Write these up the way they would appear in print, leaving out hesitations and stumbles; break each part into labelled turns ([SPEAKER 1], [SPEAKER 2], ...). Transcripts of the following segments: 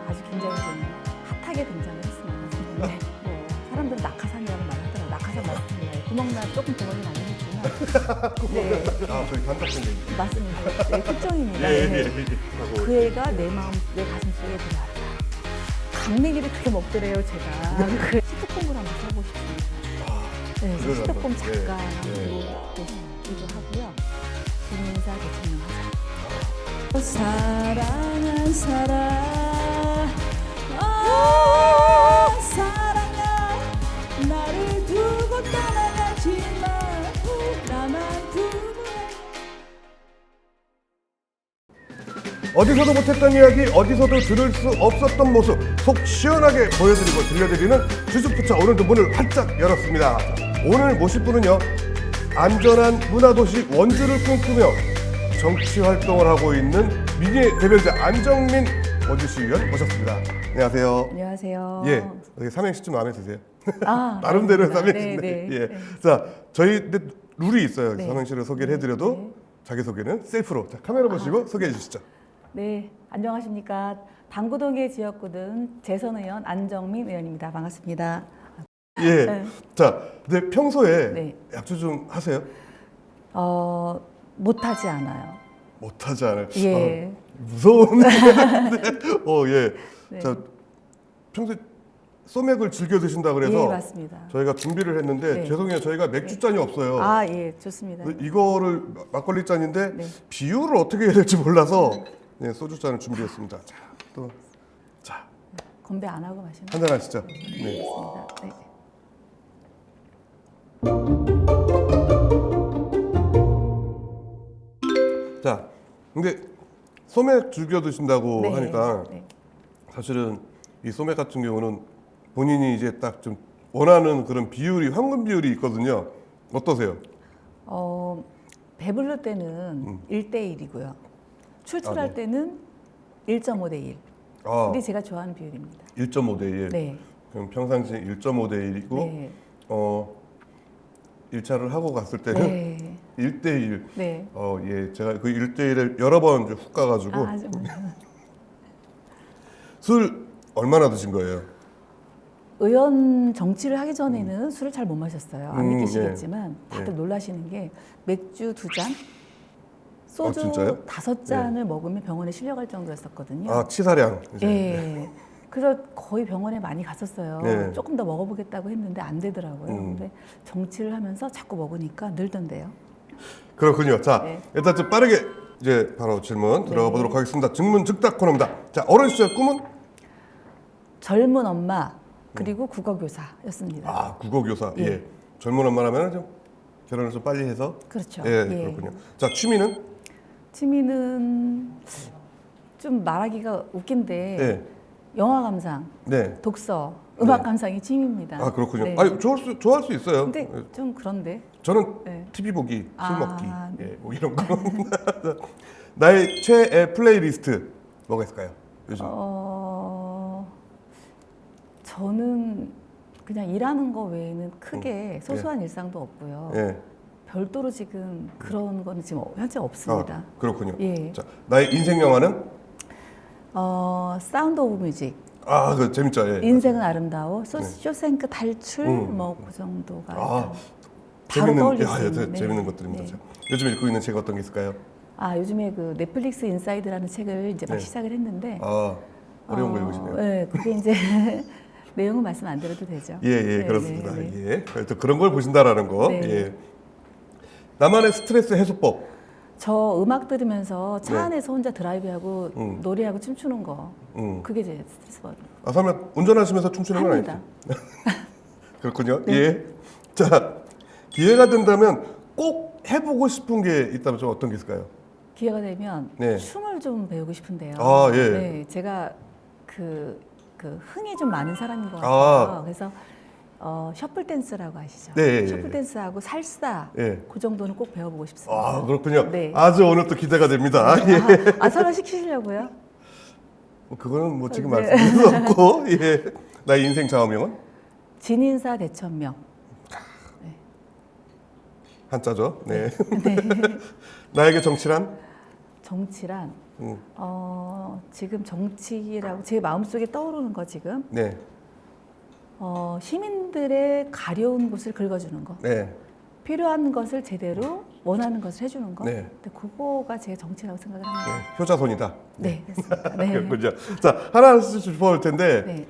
[SPEAKER 1] 아주 굉장히 좀 핫하게 등장을 했습니다. 네. 뭐 사람들은 낙하산이라고 말하더라고요. 낙하산 맞습니다. 구멍나 조금 구멍이 나긴 했지만 네.
[SPEAKER 2] 아, 저희 단짝분들.
[SPEAKER 1] 맞습니다. 네, 특종입니다.
[SPEAKER 2] 예,
[SPEAKER 1] 네.
[SPEAKER 2] 예, 예.
[SPEAKER 1] 그 애가 내 마음, 내 가슴 속에 들어왔다. 강내기를 크게 먹더래요, 제가. 그 시트콤을 한번 써보고 싶습니다. 네,
[SPEAKER 2] 그걸
[SPEAKER 1] 시트콤
[SPEAKER 2] 한번,
[SPEAKER 1] 작가로
[SPEAKER 2] 예,
[SPEAKER 1] 계시기도 하고요. 김인사 대통령 하자. 사랑한 사람, 사랑아, 나를 두고 떠나가지 마, 나만 두고.
[SPEAKER 2] 어디서도 못했던 이야기, 어디서도 들을 수 없었던 모습 속 시원하게 보여드리고 들려드리는 주스푸차 오늘도 문을 활짝 열었습니다. 오늘 모실 분은요, 안전한 문화도시 원주를 꿈꾸며 정치 활동을 하고 있는 민의 대변자 안정민 원주시의원 모셨습니다. 안녕하세요.
[SPEAKER 1] 안녕하세요.
[SPEAKER 2] 예, 어떻게 삼행시쯤 마음에 드세요?
[SPEAKER 1] 아,
[SPEAKER 2] 나름대로
[SPEAKER 1] 알겠습니다.
[SPEAKER 2] 삼행시인데.
[SPEAKER 1] 네, 네,
[SPEAKER 2] 예.
[SPEAKER 1] 네.
[SPEAKER 2] 자, 저희 근데 룰이 있어요.
[SPEAKER 1] 네.
[SPEAKER 2] 삼행시를 소개를 해드려도
[SPEAKER 1] 네.
[SPEAKER 2] 자기 소개는 셀프로. 자, 카메라 보시고 소개해 주시죠.
[SPEAKER 1] 네, 안녕하십니까. 당구동의 지역구든 재선 의원 안정민 의원입니다. 반갑습니다.
[SPEAKER 2] 예.
[SPEAKER 1] 네.
[SPEAKER 2] 자, 근데 평소에
[SPEAKER 1] 네.
[SPEAKER 2] 약주 좀 하세요?
[SPEAKER 1] 못하지 않아요.
[SPEAKER 2] 못하지 않아요.
[SPEAKER 1] 예.
[SPEAKER 2] 무서운. 예.
[SPEAKER 1] 네.
[SPEAKER 2] 자, 평소에 소맥을 즐겨 드신다 그래서
[SPEAKER 1] 예, 맞습니다.
[SPEAKER 2] 저희가 준비를 했는데
[SPEAKER 1] 네.
[SPEAKER 2] 죄송해요. 저희가 맥주 잔이 없어요.
[SPEAKER 1] 아, 예, 좋습니다.
[SPEAKER 2] 이거를 막걸리 잔인데
[SPEAKER 1] 네.
[SPEAKER 2] 비율을 어떻게 해야 될지 몰라서 네, 소주 잔을 준비했습니다. 자, 또 자,
[SPEAKER 1] 건배 안 하고 마시는
[SPEAKER 2] 한잔 하시죠. 네.
[SPEAKER 1] 거 같습니다. 네.
[SPEAKER 2] 자, 근데 소맥 즐겨 드신다고
[SPEAKER 1] 네.
[SPEAKER 2] 하니까
[SPEAKER 1] 네.
[SPEAKER 2] 사실은 이 소맥 같은 경우는 본인이 이제 딱 좀 원하는 그런 비율이 황금 비율이 있거든요. 어떠세요?
[SPEAKER 1] 배부를 때는 1대1이고요. 출출할
[SPEAKER 2] 아, 네.
[SPEAKER 1] 때는 1.5대 1.
[SPEAKER 2] 아,
[SPEAKER 1] 이게 제가 좋아하는 비율입니다.
[SPEAKER 2] 1.5대 1.
[SPEAKER 1] 네.
[SPEAKER 2] 그럼 평상시에 1.5대 1이고
[SPEAKER 1] 네.
[SPEAKER 2] 1차를 하고 갔을 때는
[SPEAKER 1] 네.
[SPEAKER 2] 1대 1.
[SPEAKER 1] 네.
[SPEAKER 2] 예, 제가 그 1대 1을 여러 번 훅 가가지고
[SPEAKER 1] 아, 정말.
[SPEAKER 2] 술 얼마나 드신 거예요?
[SPEAKER 1] 의원 정치를 하기 전에는 술을 잘 못 마셨어요. 안 믿기시겠지만
[SPEAKER 2] 예.
[SPEAKER 1] 다들 놀라시는 게 맥주 2잔, 소주
[SPEAKER 2] 진짜요?
[SPEAKER 1] 5잔을 먹으면 병원에 실려갈 정도였었거든요.
[SPEAKER 2] 아, 치사량. 이제.
[SPEAKER 1] 예. 그래서 거의 병원에 많이 갔었어요.
[SPEAKER 2] 네.
[SPEAKER 1] 조금 더 먹어보겠다고 했는데 안 되더라고요.
[SPEAKER 2] 음.
[SPEAKER 1] 근데 정치를 하면서 자꾸 먹으니까 늘던데요.
[SPEAKER 2] 그렇군요. 자,
[SPEAKER 1] 네.
[SPEAKER 2] 일단 좀 빠르게 이제 바로 질문 들어가 보도록 하겠습니다. 증문즉답 코너입니다. 자, 어린 시절 꿈은?
[SPEAKER 1] 젊은 엄마 그리고 국어교사였습니다.
[SPEAKER 2] 아, 국어교사.
[SPEAKER 1] 예.
[SPEAKER 2] 예. 젊은 엄마라면 좀 결혼을 좀 빨리 해서.
[SPEAKER 1] 그렇죠.
[SPEAKER 2] 예,
[SPEAKER 1] 예.
[SPEAKER 2] 그렇군요. 자, 취미는?
[SPEAKER 1] 취미는 좀 말하기가 웃긴데
[SPEAKER 2] 예.
[SPEAKER 1] 영화 감상,
[SPEAKER 2] 네.
[SPEAKER 1] 독서, 음악
[SPEAKER 2] 네.
[SPEAKER 1] 감상이 취미입니다.
[SPEAKER 2] 아, 그렇군요.
[SPEAKER 1] 네.
[SPEAKER 2] 아니, 좋아할 수 있어요.
[SPEAKER 1] 근데
[SPEAKER 2] 예.
[SPEAKER 1] 좀 그런데
[SPEAKER 2] 저는
[SPEAKER 1] 네.
[SPEAKER 2] TV 보기, 술
[SPEAKER 1] 아,
[SPEAKER 2] 먹기,
[SPEAKER 1] 네.
[SPEAKER 2] 예, 뭐 이런 거. 나의 최애 플레이리스트 뭐가 있을까요? 요즘.
[SPEAKER 1] 저는 그냥 일하는 거 외에는 크게 소소한 일상도 없고요.
[SPEAKER 2] 예.
[SPEAKER 1] 별도로 지금 그런 거는 지금 현재 없습니다.
[SPEAKER 2] 아, 그렇군요.
[SPEAKER 1] 예.
[SPEAKER 2] 자, 나의 인생 영화는?
[SPEAKER 1] 사운드 오브 뮤직,
[SPEAKER 2] 아, 그 재밌죠. 예.
[SPEAKER 1] 인생은 아름다워,
[SPEAKER 2] 네.
[SPEAKER 1] 쇼생크 탈출, 뭐 그 정도가
[SPEAKER 2] 아,
[SPEAKER 1] 바로
[SPEAKER 2] 재밌는,
[SPEAKER 1] 떠올릴 수 있는 네.
[SPEAKER 2] 재밌는 것들입니다.
[SPEAKER 1] 네.
[SPEAKER 2] 자, 요즘 읽고 있는 책 어떤 게 있을까요?
[SPEAKER 1] 아, 요즘에 그 넷플릭스 인사이드라는 책을 이제 막
[SPEAKER 2] 네.
[SPEAKER 1] 시작을 했는데
[SPEAKER 2] 아, 어려운 거 읽으시네요.
[SPEAKER 1] 네, 그게 이제 내용은 말씀 안 드려도 되죠.
[SPEAKER 2] 예,
[SPEAKER 1] 네,
[SPEAKER 2] 그렇습니다.
[SPEAKER 1] 네, 네.
[SPEAKER 2] 예. 또 그런 걸 보신다라는 거.
[SPEAKER 1] 네.
[SPEAKER 2] 예. 나만의 스트레스 해소법.
[SPEAKER 1] 저 음악 들으면서 차
[SPEAKER 2] 네.
[SPEAKER 1] 안에서 혼자 드라이브하고
[SPEAKER 2] 음.
[SPEAKER 1] 노래하고 춤추는 거.
[SPEAKER 2] 음.
[SPEAKER 1] 그게 제 스트레스 받
[SPEAKER 2] 아, 설마 운전하시면서 춤추는 건
[SPEAKER 1] 합니다.
[SPEAKER 2] 아니죠? 그렇군요.
[SPEAKER 1] 네.
[SPEAKER 2] 예. 자, 기회가 된다면 꼭 해보고 싶은 게 있다면 좀 어떤 게 있을까요?
[SPEAKER 1] 기회가 되면
[SPEAKER 2] 네.
[SPEAKER 1] 춤을 좀 배우고 싶은데요.
[SPEAKER 2] 아, 예.
[SPEAKER 1] 네, 제가 그 흥이 좀 많은 사람인 것
[SPEAKER 2] 아.
[SPEAKER 1] 같아요. 그래서 셔플 댄스라고 아시죠?
[SPEAKER 2] 네, 예,
[SPEAKER 1] 셔플
[SPEAKER 2] 예.
[SPEAKER 1] 댄스하고 살사
[SPEAKER 2] 예.
[SPEAKER 1] 그 정도는 꼭 배워보고 싶습니다.
[SPEAKER 2] 아, 그렇군요.
[SPEAKER 1] 네.
[SPEAKER 2] 아주 오늘 또 기대가 됩니다. 예.
[SPEAKER 1] 설마 시키시려고요?
[SPEAKER 2] 뭐 그거는 뭐 지금
[SPEAKER 1] 네.
[SPEAKER 2] 말씀드릴 수 없고, 예. 나의 인생 좌우명은?
[SPEAKER 1] 진인사 대천명.
[SPEAKER 2] 한자죠. 네.
[SPEAKER 1] 네.
[SPEAKER 2] 나에게 정치란?
[SPEAKER 1] 정치란 지금 정치라고 제 마음속에 떠오르는 거 지금
[SPEAKER 2] 네.
[SPEAKER 1] 시민들의 가려운 곳을 긁어주는 거.
[SPEAKER 2] 네.
[SPEAKER 1] 필요한 것을 제대로 원하는 것을 해주는 거.
[SPEAKER 2] 네.
[SPEAKER 1] 근데 그거가 제 정치라고 생각을 합니다.
[SPEAKER 2] 네. 효자손이다.
[SPEAKER 1] 네, 됐습니다. 네.
[SPEAKER 2] 그렇군요. 자, 하나씩 짚어볼 텐데,
[SPEAKER 1] 네.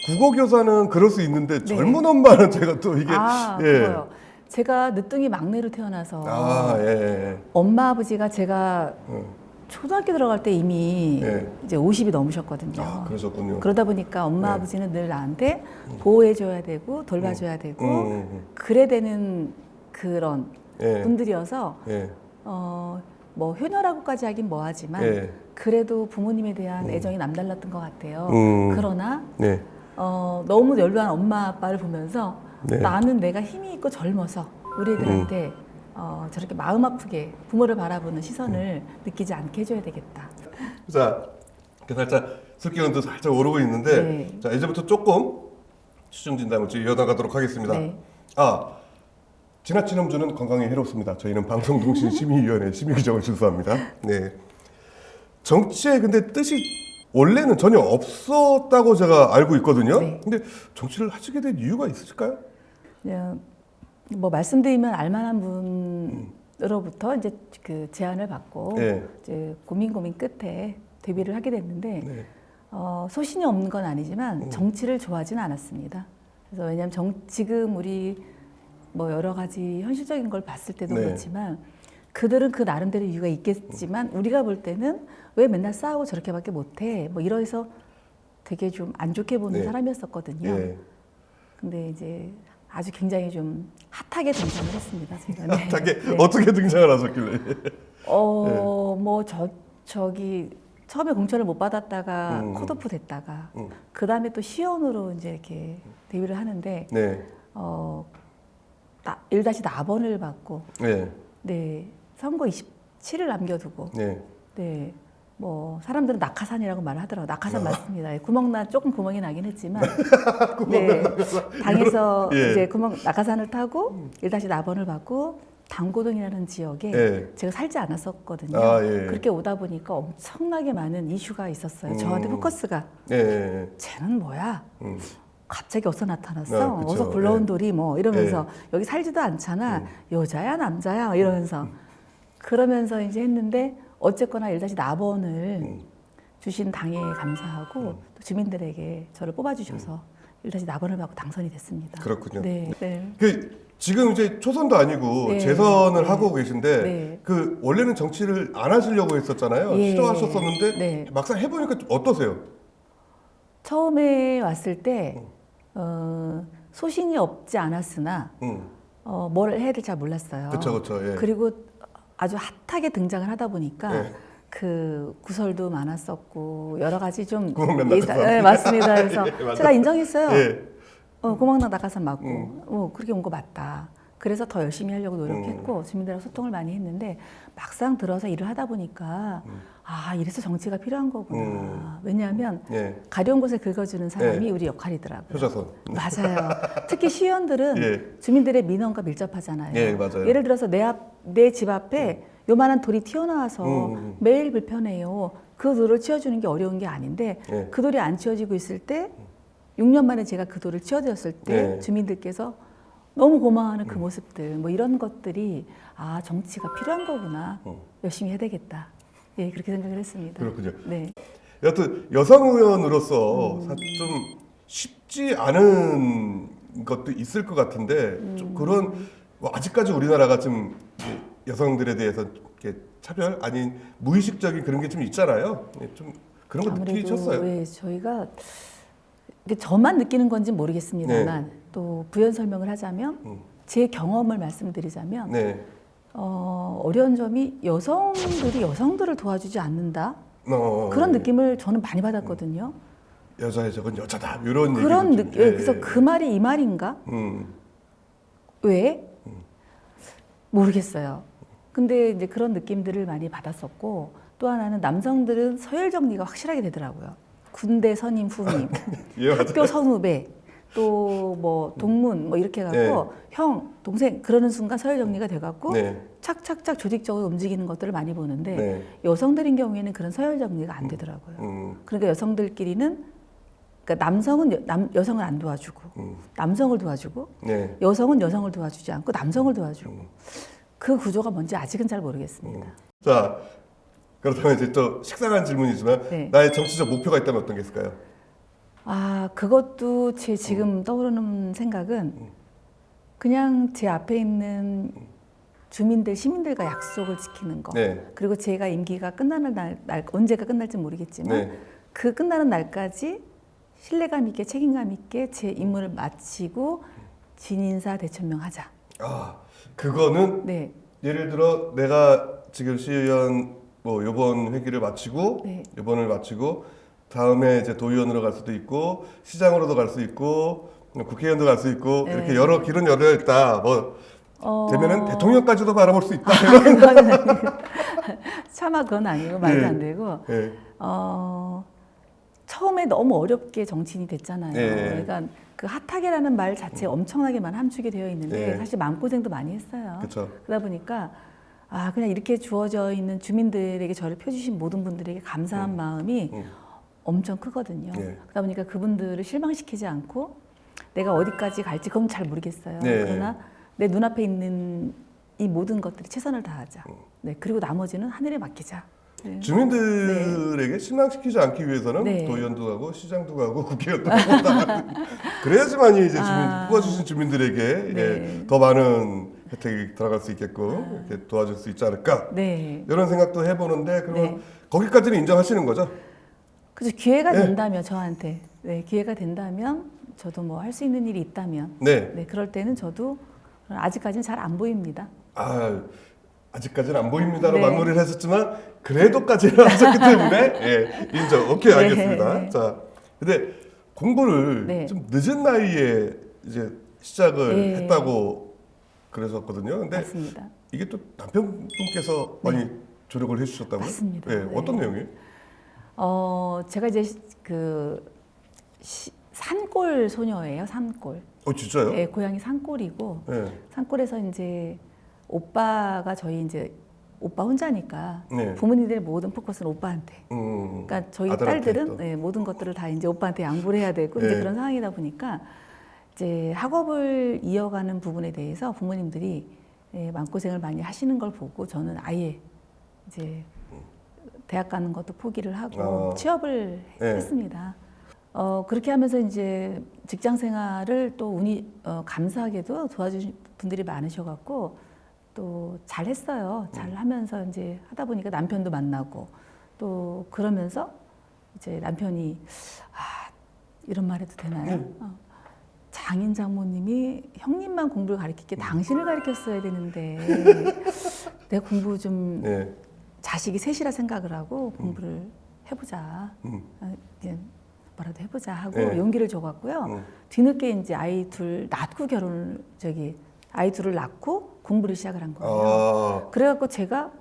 [SPEAKER 2] 국어교사는 그럴 수 있는데
[SPEAKER 1] 네.
[SPEAKER 2] 젊은 엄마는 제가 또 이게
[SPEAKER 1] 그거요. 제가 늦둥이 막내로 태어나서
[SPEAKER 2] 예.
[SPEAKER 1] 엄마 아버지가 제가 초등학교 들어갈 때 이미
[SPEAKER 2] 네.
[SPEAKER 1] 이제 50이 넘으셨거든요.
[SPEAKER 2] 아, 그러셨군요.
[SPEAKER 1] 그러다 보니까 엄마
[SPEAKER 2] 네.
[SPEAKER 1] 아버지는 늘 나한테 보호해줘야 되고 돌봐줘야 되고 그래 되는 그런
[SPEAKER 2] 예.
[SPEAKER 1] 분들이어서
[SPEAKER 2] 예.
[SPEAKER 1] 뭐 효녀라고까지 하긴 뭐하지만
[SPEAKER 2] 예.
[SPEAKER 1] 그래도 부모님에 대한 애정이 남달랐던 것 같아요. 그러나
[SPEAKER 2] 네.
[SPEAKER 1] 너무 연로한 엄마 아빠를 보면서
[SPEAKER 2] 네.
[SPEAKER 1] 나는 내가 힘이 있고 젊어서 우리 애들한테 저렇게 마음 아프게 부모를 바라보는 시선을 느끼지 않게 해줘야 되겠다.
[SPEAKER 2] 자, 살짝 술기운도 살짝 오르고 있는데,
[SPEAKER 1] 네.
[SPEAKER 2] 자, 이제부터 조금 수정 진담을 이어나가도록 하겠습니다.
[SPEAKER 1] 네.
[SPEAKER 2] 지나친 음주는 건강에 해롭습니다. 저희는 방송통신심의위원회 심의규정을 준수합니다. 네. 정치에 근데 뜻이 원래는 전혀 없었다고 제가 알고 있거든요.
[SPEAKER 1] 네.
[SPEAKER 2] 근데 정치를 하시게 된 이유가 있으실까요?
[SPEAKER 1] 그냥 뭐 말씀드리면 알만한 분으로부터 이제 그 제안을 받고
[SPEAKER 2] 네.
[SPEAKER 1] 이제 고민 끝에 데뷔를 하게 됐는데
[SPEAKER 2] 네.
[SPEAKER 1] 소신이 없는 건 아니지만 정치를 좋아하지는 않았습니다. 그래서 왜냐하면 지금 우리 뭐 여러 가지 현실적인 걸 봤을 때도
[SPEAKER 2] 네.
[SPEAKER 1] 그렇지만 그들은 그 나름대로 이유가 있겠지만 우리가 볼 때는 왜 맨날 싸우고 저렇게밖에 못해 뭐 이러해서 되게 좀 안 좋게 보는
[SPEAKER 2] 네.
[SPEAKER 1] 사람이었었거든요.
[SPEAKER 2] 네.
[SPEAKER 1] 근데 이제 아주 굉장히 좀 핫하게 등장을 했습니다. 제가. 네.
[SPEAKER 2] 핫하게
[SPEAKER 1] 네.
[SPEAKER 2] 어떻게 등장을 하셨길래?
[SPEAKER 1] 뭐 저기 처음에 공천을 못 받았다가 컷오프 됐다가 그 다음에 또 시연으로 이제 이렇게 데뷔를 하는데
[SPEAKER 2] 네.
[SPEAKER 1] 1-4번을 받고
[SPEAKER 2] 네.
[SPEAKER 1] 네 선거 27을 남겨두고
[SPEAKER 2] 네.
[SPEAKER 1] 네. 뭐 사람들은 낙하산이라고 말을 하더라고요. 낙하산 맞습니다. 조금 구멍이 나긴 했지만 네, 당에서
[SPEAKER 2] 예.
[SPEAKER 1] 이제 낙하산을 타고 1-4번을 받고 당고동이라는 지역에
[SPEAKER 2] 예.
[SPEAKER 1] 제가 살지 않았었거든요.
[SPEAKER 2] 예.
[SPEAKER 1] 그렇게 오다 보니까 엄청나게 많은 이슈가 있었어요. 저한테 포커스가
[SPEAKER 2] 예.
[SPEAKER 1] 쟤는 뭐야? 갑자기 어디서 나타났어?
[SPEAKER 2] 그쵸.
[SPEAKER 1] 어디서 굴러온
[SPEAKER 2] 예.
[SPEAKER 1] 돌이 뭐 이러면서 여기 살지도 않잖아. 여자야 남자야 이러면서 그러면서 이제 했는데 어쨌거나 1-4번을 주신 당에 감사하고 또 주민들에게 저를 뽑아주셔서 1-4번을 받고 당선이 됐습니다.
[SPEAKER 2] 그렇군요.
[SPEAKER 1] 네. 네.
[SPEAKER 2] 지금 이제 초선도 아니고
[SPEAKER 1] 네.
[SPEAKER 2] 재선을
[SPEAKER 1] 네.
[SPEAKER 2] 하고 계신데
[SPEAKER 1] 네.
[SPEAKER 2] 원래는 정치를 안 하시려고 했었잖아요.
[SPEAKER 1] 예.
[SPEAKER 2] 시도하셨었는데
[SPEAKER 1] 네.
[SPEAKER 2] 막상 해보니까 좀 어떠세요?
[SPEAKER 1] 처음에 왔을 때 소신이 없지 않았으나 뭘 해야 될지 잘 몰랐어요.
[SPEAKER 2] 그렇죠. 예.
[SPEAKER 1] 그리고 아주 핫하게 등장을 하다 보니까
[SPEAKER 2] 네.
[SPEAKER 1] 그 구설도 많았었고 여러 가지 좀
[SPEAKER 2] 구멍난 낙하산.
[SPEAKER 1] 네, 맞습니다. 그래서
[SPEAKER 2] 예, 맞아요.
[SPEAKER 1] 제가 인정했어요.
[SPEAKER 2] 예.
[SPEAKER 1] 구멍난 낙하산 맞고 그렇게 온 거 맞다. 그래서 더 열심히 하려고 노력했고 주민들하고 소통을 많이 했는데 막상 들어서 일을 하다 보니까 이래서 정치가 필요한 거구나. 왜냐하면
[SPEAKER 2] 예.
[SPEAKER 1] 가려운 곳을 긁어주는 사람이
[SPEAKER 2] 예.
[SPEAKER 1] 우리 역할이더라고요.
[SPEAKER 2] 효자손.
[SPEAKER 1] 맞아요. 특히 시의원들은
[SPEAKER 2] 예.
[SPEAKER 1] 주민들의 민원과 밀접하잖아요.
[SPEAKER 2] 예, 맞아요.
[SPEAKER 1] 예를 들어서 내 집 앞에 요만한 돌이 튀어나와서 매일 불편해요. 그 돌을 치워주는 게 어려운 게 아닌데
[SPEAKER 2] 예.
[SPEAKER 1] 그 돌이 안 치워지고 있을 때 6년 만에 제가 그 돌을 치워드렸을 때
[SPEAKER 2] 예.
[SPEAKER 1] 주민들께서 너무 고마워하는 그 모습들 뭐 이런 것들이 정치가 필요한 거구나. 열심히 해야 되겠다. 예, 그렇게 생각을 했습니다.
[SPEAKER 2] 그렇군요.
[SPEAKER 1] 네.
[SPEAKER 2] 여튼 여성 의원으로서 좀 쉽지 않은 것도 있을 것 같은데 좀 그런 아직까지 우리나라가 좀 여성들에 대해서 이렇게 차별 아닌 무의식적인 그런 게 좀 있잖아요. 좀 그런 거
[SPEAKER 1] 아무래도
[SPEAKER 2] 느끼셨어요?
[SPEAKER 1] 예, 저희가 이게 저만 느끼는 건지 모르겠습니다만 또 부연 설명을 하자면 제 경험을 말씀드리자면
[SPEAKER 2] 네.
[SPEAKER 1] 어려운 점이 여성들이 여성들을 도와주지 않는다 그런
[SPEAKER 2] 예.
[SPEAKER 1] 느낌을 저는 많이 받았거든요.
[SPEAKER 2] 여자의 적은 여자다 이런
[SPEAKER 1] 그런
[SPEAKER 2] 얘기도
[SPEAKER 1] 느낌.
[SPEAKER 2] 좀,
[SPEAKER 1] 그래서 그 말이 이 말인가? 왜? 모르겠어요. 근데 이제 그런 느낌들을 많이 받았었고 또 하나는 남성들은 서열 정리가 확실하게 되더라고요. 군대 선임 후임,
[SPEAKER 2] 예, 맞아요.
[SPEAKER 1] 학교 선후배, 또 뭐 동문 뭐 이렇게 해갖고 형, 동생 그러는 순간 서열 정리가 돼갖고
[SPEAKER 2] 네.
[SPEAKER 1] 착착착 조직적으로 움직이는 것들을 많이 보는데
[SPEAKER 2] 네.
[SPEAKER 1] 여성들인 경우에는 그런 서열 정리가 안 되더라고요. 그러니까 여성들끼리는 그러니까 남성은 여성을 안 도와주고 남성을 도와주고
[SPEAKER 2] 네.
[SPEAKER 1] 여성은 여성을 도와주지 않고 남성을 도와주고 그 구조가 뭔지 아직은 잘 모르겠습니다.
[SPEAKER 2] 자, 그렇다면 이제 또 식상한 질문이지만
[SPEAKER 1] 네.
[SPEAKER 2] 나의 정치적 목표가 있다면 어떤 게 있을까요?
[SPEAKER 1] 아, 그것도 제 지금 떠오르는 생각은 그냥 제 앞에 있는 주민들, 시민들과 약속을 지키는 거.
[SPEAKER 2] 네.
[SPEAKER 1] 그리고 제가 임기가 끝나는 날 언제가 끝날지 모르겠지만
[SPEAKER 2] 네.
[SPEAKER 1] 그 끝나는 날까지 신뢰감 있게 책임감 있게 제 임무를 마치고 진인사 대천명하자.
[SPEAKER 2] 아, 그거는
[SPEAKER 1] 네,
[SPEAKER 2] 예를 들어 내가 지금 시의원 뭐 요번 회기를 마치고
[SPEAKER 1] 네.
[SPEAKER 2] 요번을 마치고 다음에 이제 도의원으로 갈 수도 있고 시장으로도 갈 수 있고 국회의원도 갈 수 있고
[SPEAKER 1] 네.
[SPEAKER 2] 이렇게 여러 길은 열려 있다. 뭐 되면은 대통령까지도 바라볼 수 있다.
[SPEAKER 1] 그건 아니고 차마 그건 아니고 말도
[SPEAKER 2] 네.
[SPEAKER 1] 안 되고
[SPEAKER 2] 네.
[SPEAKER 1] 처음에 너무 어렵게 정치인이 됐잖아요.
[SPEAKER 2] 네.
[SPEAKER 1] 그러니까 그 핫하게라는 말 자체에 엄청나게만 함축이 되어 있는데
[SPEAKER 2] 네.
[SPEAKER 1] 사실 마음고생도 많이 했어요.
[SPEAKER 2] 그렇죠.
[SPEAKER 1] 그러다 보니까 아 그냥 이렇게 주어져 있는 주민들에게 저를 펴주신 모든 분들에게 감사한 마음이 엄청 크거든요.
[SPEAKER 2] 네.
[SPEAKER 1] 그러다 보니까 그분들을 실망시키지 않고 내가 어디까지 갈지 그건 잘 모르겠어요.
[SPEAKER 2] 네.
[SPEAKER 1] 그러나 내 눈앞에 있는 이 모든 것들이 최선을 다하자. 네, 그리고 나머지는 하늘에 맡기자. 네.
[SPEAKER 2] 주민들에게 실망시키지 않기 위해서는
[SPEAKER 1] 네.
[SPEAKER 2] 도의원도 가고 시장도 가고 국회의원도 가고 그래야지만이 이제 뽑아주신 주민들에게
[SPEAKER 1] 네.
[SPEAKER 2] 예, 더 많은 혜택이 들어갈 수 있게끔 이렇게 도와줄 수 있지 않을까
[SPEAKER 1] 네.
[SPEAKER 2] 이런 생각도 해보는데 그럼
[SPEAKER 1] 네.
[SPEAKER 2] 거기까지는 인정하시는 거죠?
[SPEAKER 1] 그래서 기회가
[SPEAKER 2] 네.
[SPEAKER 1] 된다면 저한테 기회가 된다면 저도 뭐 할 수 있는 일이 있다면
[SPEAKER 2] 네.
[SPEAKER 1] 그럴 때는 저도 아직까지는 잘 안 보입니다.
[SPEAKER 2] 아직까지는 안 보입니다로
[SPEAKER 1] 네.
[SPEAKER 2] 마무리를 했었지만 그래도까지는 하셨기 때문에 예, 인정. 오케이, 알겠습니다.
[SPEAKER 1] 네.
[SPEAKER 2] 자, 근데 공부를
[SPEAKER 1] 네.
[SPEAKER 2] 좀 늦은 나이에 이제 시작을
[SPEAKER 1] 네.
[SPEAKER 2] 했다고 그랬었거든요. 근데
[SPEAKER 1] 맞습니다.
[SPEAKER 2] 이게 또 남편분께서 많이 조력을 해주셨다고요?
[SPEAKER 1] 맞습니다.
[SPEAKER 2] 네, 어떤
[SPEAKER 1] 네.
[SPEAKER 2] 내용이에요?
[SPEAKER 1] 제가 이제 산골 소녀예요. 산골.
[SPEAKER 2] 진짜요?
[SPEAKER 1] 네, 고향이 산골이고
[SPEAKER 2] 네.
[SPEAKER 1] 산골에서 이제 오빠가 저희 이제 오빠 혼자니까
[SPEAKER 2] 네.
[SPEAKER 1] 부모님들의 모든 포커스는 오빠한테. 그러니까 저희
[SPEAKER 2] 아들한테
[SPEAKER 1] 딸들은
[SPEAKER 2] 또.
[SPEAKER 1] 모든 것들을 다 이제 오빠한테 양보를 해야 되고 이제
[SPEAKER 2] 네.
[SPEAKER 1] 그런 상황이다 보니까 이제 학업을 이어가는 부분에 대해서 부모님들이 마음고생을 많이 하시는 걸 보고 저는 아예 이제 대학 가는 것도 포기를 하고 취업을
[SPEAKER 2] 네.
[SPEAKER 1] 했습니다. 그렇게 하면서 이제 직장 생활을 또 감사하게도 도와주신 분들이 많으셔갖고 또 잘했어요. 잘하면서 이제 하다 보니까 남편도 만나고 또 그러면서 이제 남편이 이런 말 해도 되나요? 장인 장모님이 형님만 공부를 가르치게 당신을 가르쳤어야 되는데 내가 공부 좀
[SPEAKER 2] 네.
[SPEAKER 1] 자식이 셋이라 생각을 하고 공부를 해보자. 이제 뭐라도 해보자 하고
[SPEAKER 2] 네.
[SPEAKER 1] 용기를 줘갖고요. 뒤늦게 이제 아이 둘 낳고 아이 둘을 낳고 공부를 시작을 한 거예요. 그래갖고 제가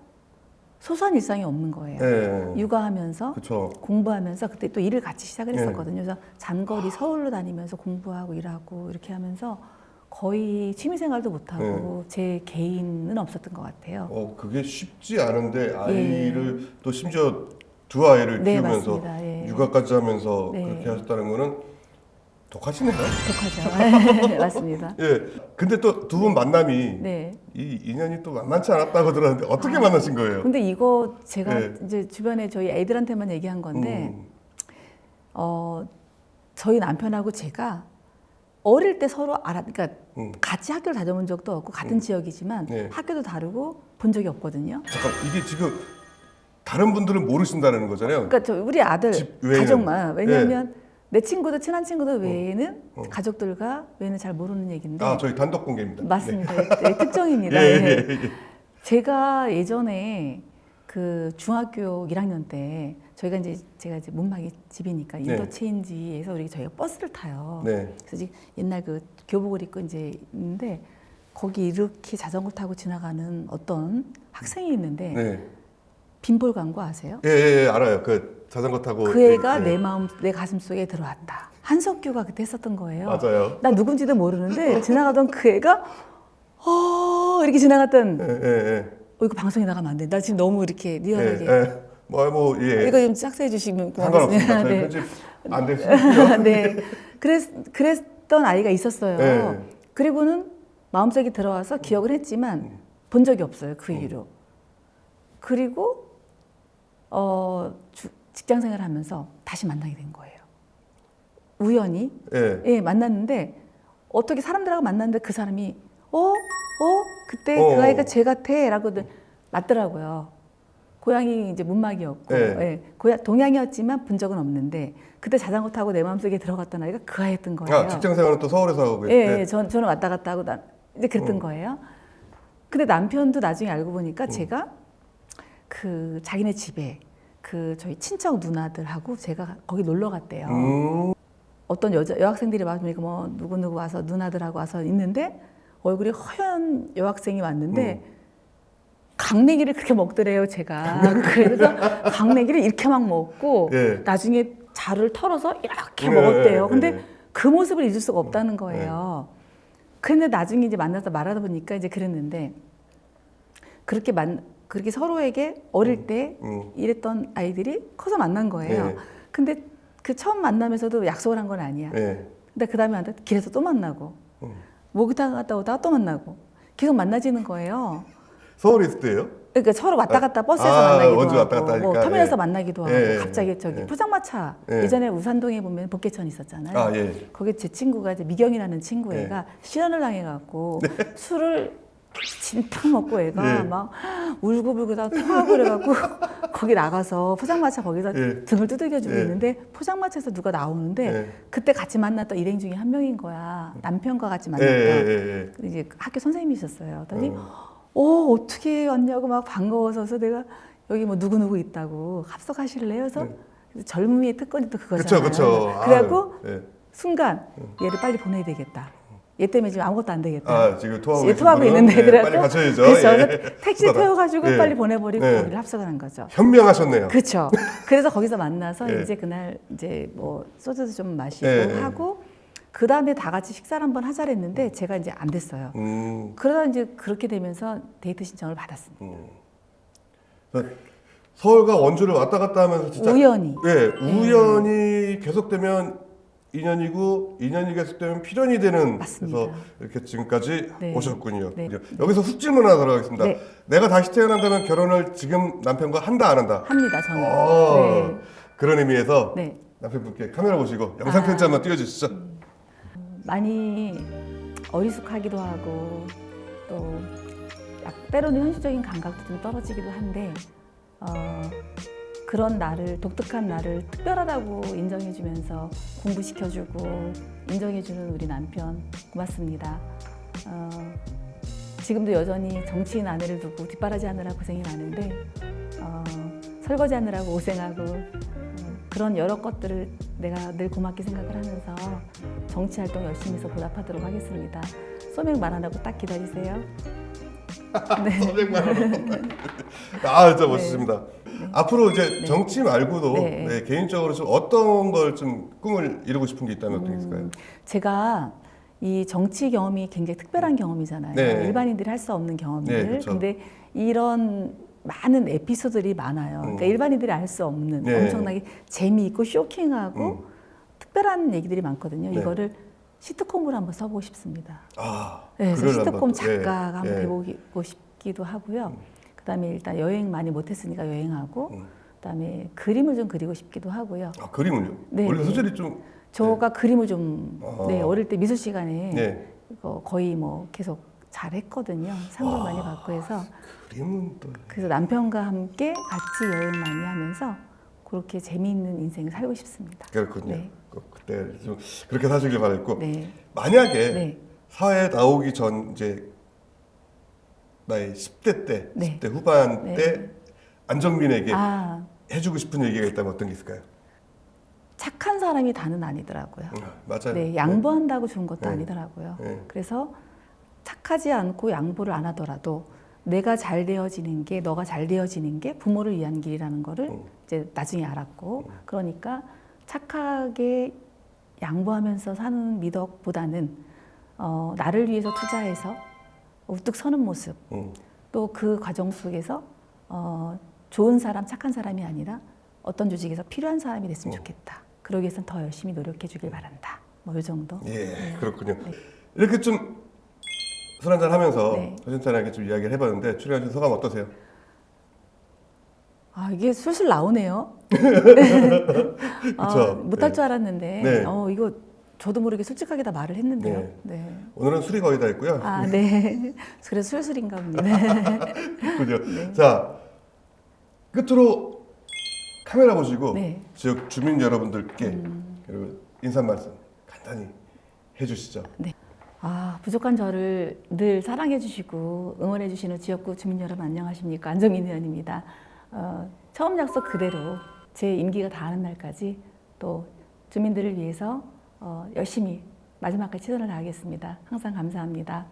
[SPEAKER 1] 소소한 일상이 없는 거예요.
[SPEAKER 2] 네.
[SPEAKER 1] 육아하면서
[SPEAKER 2] 그렇죠.
[SPEAKER 1] 공부하면서 그때 또 일을 같이 시작을
[SPEAKER 2] 네.
[SPEAKER 1] 했었거든요. 그래서 장거리 서울로 다니면서 공부하고 일하고 이렇게 하면서 거의 취미생활도 못하고 제 개인은 없었던 것 같아요.
[SPEAKER 2] 그게 쉽지 않은데 아이를 또 심지어 두 아이를
[SPEAKER 1] 네,
[SPEAKER 2] 키우면서
[SPEAKER 1] 맞습니다. 예.
[SPEAKER 2] 육아까지 하면서
[SPEAKER 1] 네.
[SPEAKER 2] 그렇게 하셨다는 거는 독하시네요.
[SPEAKER 1] 독하죠. 맞습니다.
[SPEAKER 2] 예. 근데 또 두 분 만남이
[SPEAKER 1] 네.
[SPEAKER 2] 이 인연이 또 만만치 않았다고 들었는데 어떻게 만나신 거예요?
[SPEAKER 1] 근데 이거 제가
[SPEAKER 2] 네.
[SPEAKER 1] 이제 주변에 저희 애들한테만 얘기한 건데, 저희 남편하고 제가 어릴 때 서로 그러니까 같이 학교를 다녀본 적도 없고 같은 지역이지만
[SPEAKER 2] 네.
[SPEAKER 1] 학교도 다르고 본 적이 없거든요.
[SPEAKER 2] 잠깐 이게 지금 다른 분들은 모르신다는 거잖아요.
[SPEAKER 1] 그러니까 저 우리 아들
[SPEAKER 2] 집 외에는.
[SPEAKER 1] 가족만 왜냐하면 내 친구들 친한 친구들 외에는 가족들과 외에는 잘 모르는 얘기인데
[SPEAKER 2] 저희 단독 공개입니다.
[SPEAKER 1] 맞습니다. 네, 특종입니다.
[SPEAKER 2] 예,
[SPEAKER 1] 네.
[SPEAKER 2] 예, 예.
[SPEAKER 1] 제가 예전에 그 중학교 1학년 때 저희가 이제 제가 이제 문방이 집이니까
[SPEAKER 2] 네.
[SPEAKER 1] 인터체인지에서 저희가 버스를 타요.
[SPEAKER 2] 네.
[SPEAKER 1] 그래서 옛날 그 교복을 입고 이제 있는데 거기 이렇게 자전거 타고 지나가는 어떤 학생이 있는데
[SPEAKER 2] 네.
[SPEAKER 1] 빈볼 광고 아세요?
[SPEAKER 2] 예, 알아요. 그 자전거 타고
[SPEAKER 1] 그 애가
[SPEAKER 2] 예.
[SPEAKER 1] 내 가슴 속에 들어왔다. 한석규가 그때 했었던 거예요.
[SPEAKER 2] 맞아요.
[SPEAKER 1] 나 누군지도 모르는데 지나가던 그 애가 이렇게 지나갔던
[SPEAKER 2] 예.
[SPEAKER 1] 이거 방송에 나가면 안 돼. 나 지금 너무 이렇게 리얼하게
[SPEAKER 2] 예. 예.
[SPEAKER 1] 이거 좀 짝사해 주시면
[SPEAKER 2] 상관없습니다.
[SPEAKER 1] 고맙겠습니다.
[SPEAKER 2] 저희
[SPEAKER 1] 네.
[SPEAKER 2] 편집 안 됐어요.
[SPEAKER 1] 네. 그랬던 아이가 있었어요.
[SPEAKER 2] 네.
[SPEAKER 1] 그리고는 마음속에 들어와서 기억을 했지만 본 적이 없어요. 그 이후로. 그리고 직장 생활을 하면서 다시 만나게 된 거예요. 우연히
[SPEAKER 2] 예.
[SPEAKER 1] 만났는데 어떻게 사람들하고 만났는데 그 사람이 그때
[SPEAKER 2] 어.
[SPEAKER 1] 그 아이가 쟤 같아라고 맞더라고요. 고향이 이제 문막이었고 동양이었지만 본 적은 없는데 그때 자전거 타고 내 마음속에 들어갔던 아이가 그 아이였던 거예요.
[SPEAKER 2] 직장 생활은 또 서울에서 하고 계실 때.
[SPEAKER 1] 저는 왔다 갔다 하고 이제 그랬던 거예요. 근데 남편도 나중에 알고 보니까 제가 그 자기네 집에 그 저희 친척 누나들하고 제가 거기 놀러 갔대요. 어떤 여학생들이 와보니까 뭐 누구 와서 누나들하고 와서 있는데 얼굴이 허연 여학생이 왔는데 강냉이를 그렇게 먹더래요, 제가. 그래서 강냉이를 이렇게 막 먹고 나중에 자를 털어서 이렇게 먹었대요. 근데 그 모습을 잊을 수가 없다는 거예요. 근데 나중에 이제 만나서 말하다 보니까 이제 그랬는데 그렇게 서로에게 어릴 때 이랬던 아이들이 커서 만난 거예요. 근데 그 처음 만나면서도 약속을 한 건 아니야. 근데 그 다음에 길에서 또 만나고 목욕탕 갔다 오다가 또 만나고 계속 만나지는 거예요.
[SPEAKER 2] 서울에 있을 때요?
[SPEAKER 1] 그러니까 서로 왔다 갔다 버스에서 만나기도
[SPEAKER 2] 원주 왔다
[SPEAKER 1] 하고
[SPEAKER 2] 갔다 하니까.
[SPEAKER 1] 뭐 터미널에서 만나기도 하고 갑자기 저기
[SPEAKER 2] 예.
[SPEAKER 1] 포장마차 예전에 우산동에 보면 복개천 있었잖아요. 거기 제 친구가 이제 미경이라는 친구 애가 실연을 당해갖고 술을 진탕 먹고 애가 막 울고불고 다 토하고 그래갖고 거기 나가서 포장마차 거기서 등을 두들겨주고 있는데 포장마차에서 누가 나오는데 그때 같이 만났던 일행 중에 한 명인 거야. 남편과 같이 만났던 이제 학교 선생님이셨어요. 그랬더니 어떻게 왔냐고 막 반가워서 내가 여기 뭐 누구 있다고 합석하실래요? 그래서 젊음이의 특권이 또 그거잖아요.
[SPEAKER 2] 그쵸.
[SPEAKER 1] 그래갖고 순간 얘를 빨리 보내야 되겠다. 얘 때문에 지금 아무것도 안 되겠다.
[SPEAKER 2] 지금 토하고
[SPEAKER 1] 토하고 있는데 그래갖고
[SPEAKER 2] 빨리 가셔야죠.
[SPEAKER 1] 그래서 택시 태워가지고 빨리 보내버리고 거기를 합석을 한 거죠.
[SPEAKER 2] 현명하셨네요.
[SPEAKER 1] 그렇죠. 그래서 거기서 만나서 이제 그날 이제 뭐 소주도 좀 마시고 하고 그 다음에 다 같이 식사를 한번 하자 했는데 제가 이제 안 됐어요. 그러다 이제 그렇게 되면서 데이트 신청을 받았습니다.
[SPEAKER 2] 서울과 원주를 왔다 갔다 하면서 진짜
[SPEAKER 1] 우연히.
[SPEAKER 2] 우연히 계속되면 인연이고 인연이 계속되면 필연이 되는
[SPEAKER 1] 맞습니다.
[SPEAKER 2] 그래서 이렇게 지금까지 오셨군요.
[SPEAKER 1] 네.
[SPEAKER 2] 여기서 훅 질문 하나 들어가겠습니다.
[SPEAKER 1] 네.
[SPEAKER 2] 내가 다시 태어난다면 결혼을 지금 남편과 한다 안 한다?
[SPEAKER 1] 합니다, 저는.
[SPEAKER 2] 그런 의미에서
[SPEAKER 1] 네.
[SPEAKER 2] 남편분께 카메라 보시고 영상 편지 한번 띄워주시죠.
[SPEAKER 1] 많이 어리숙하기도 하고 또 때로는 현실적인 감각도 좀 떨어지기도 한데 그런 나를 독특한 나를 특별하다고 인정해주면서 공부시켜주고 인정해주는 우리 남편 고맙습니다. 지금도 여전히 정치인 아내를 두고 뒷바라지 하느라 고생이 많은데 설거지 하느라고 고생하고 그런 여러 것들을 내가 늘 고맙게 생각을 하면서 정치 활동 열심히 해서 보답하도록 하겠습니다. 소맥 말 안 하고 딱 기다리세요.
[SPEAKER 2] 소맥만 진짜 멋있습니다. 앞으로 이제 정치 말고도 개인적으로 좀 어떤 걸 좀 꿈을 이루고 싶은 게 있다면 어떤 게 있을까요?
[SPEAKER 1] 제가 이 정치 경험이 굉장히 특별한 경험이잖아요. 일반인들이 할 수 없는 경험들.
[SPEAKER 2] 그렇죠.
[SPEAKER 1] 근데 이런 많은 에피소드들이 많아요. 그러니까 일반인들이 알 수 없는 엄청나게 재미있고 쇼킹하고 특별한 얘기들이 많거든요. 이거를 시트콤으로 한번 써보고 싶습니다. 그래서 시트콤 작가가 한번 돼보고 싶기도 하고요. 그다음에 일단 여행 많이 못했으니까 여행하고 그다음에 그림을 좀 그리고 싶기도 하고요.
[SPEAKER 2] 그림을요? 원래 소질이 좀
[SPEAKER 1] 저가 그림을 좀 어릴 때 미술 시간에 거의 뭐 계속 잘했거든요. 상도 많이 받고 해서
[SPEAKER 2] 그림은 또
[SPEAKER 1] 그래서 남편과 함께 같이 여행 많이 하면서 그렇게 재미있는 인생을 살고 싶습니다.
[SPEAKER 2] 그렇군요. 그때 좀 그렇게 사시길 바랬고
[SPEAKER 1] 만약에
[SPEAKER 2] 사회에 나오기 전 이제 나의 10대 때, 10대 후반 때 안정민에게 해주고 싶은 얘기가 있다면 어떤 게 있을까요?
[SPEAKER 1] 착한 사람이 다는 아니더라고요.
[SPEAKER 2] 맞아요.
[SPEAKER 1] 양보한다고 좋은 것도 아니더라고요. 그래서 착하지 않고 양보를 안 하더라도 내가 잘 되어지는 게, 너가 잘 되어지는 게 부모를 위한 길이라는 거를 이제 나중에 알았고, 그러니까 착하게 양보하면서 사는 미덕보다는 나를 위해서 투자해서 우뚝 서는 모습, 또 그 과정 속에서 좋은 사람, 착한 사람이 아니라 어떤 조직에서 필요한 사람이 됐으면 좋겠다. 그러기 위해서는 더 열심히 노력해 주길 바란다. 뭐 이 정도.
[SPEAKER 2] 예, 그렇군요. 이렇게 좀 술 한잔 하면서
[SPEAKER 1] 네.
[SPEAKER 2] 조심찬하게 좀 이야기를 해봤는데 출연하신 소감 어떠세요?
[SPEAKER 1] 아, 이게 술술 나오네요.
[SPEAKER 2] 그쵸.
[SPEAKER 1] 못할
[SPEAKER 2] 네.
[SPEAKER 1] 줄 알았는데,
[SPEAKER 2] 네.
[SPEAKER 1] 이거 저도 모르게 솔직하게 다 말을 했는데요.
[SPEAKER 2] 네.
[SPEAKER 1] 네.
[SPEAKER 2] 오늘은 술이 거의 다 있고요.
[SPEAKER 1] 아, 네. 그래서 술술인가 봅니다.
[SPEAKER 2] 그죠? 자, 끝으로 카메라 보시고
[SPEAKER 1] 네.
[SPEAKER 2] 지역 주민 여러분들께 그리고 인사 말씀 간단히 해주시죠.
[SPEAKER 1] 아, 부족한 저를 늘 사랑해 주시고 응원해 주시는 지역구 주민 여러분 안녕하십니까? 안정민 의원입니다. 처음 약속 그대로 제 임기가 다하는 날까지 또 주민들을 위해서 열심히 마지막까지 최선을 다하겠습니다. 항상 감사합니다.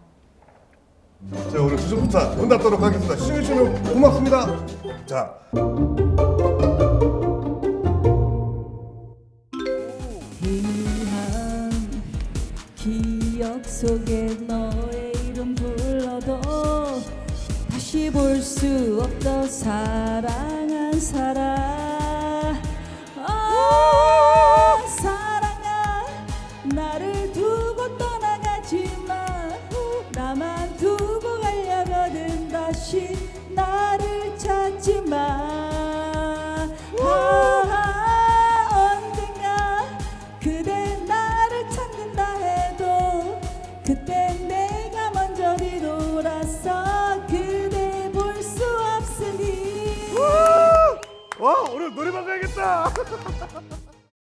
[SPEAKER 2] 자, 오늘 주주부차 문 닫도록 하겠습니다. 시민주민 고맙습니다. 자.
[SPEAKER 3] 희미한 기억 속에 너의 이름 불러도 다시 볼 수 없던 사랑한 사람. 사랑아, 나를 두고 떠나가지마. 나만 두고 가려거든. 다시 나를 찾지마. 언젠가 그대 나를 찾는다 해도 그때 내가 먼저 뒤돌아서 그대 볼 수 없으니.
[SPEAKER 2] 와, 오늘 노래방 가야겠다.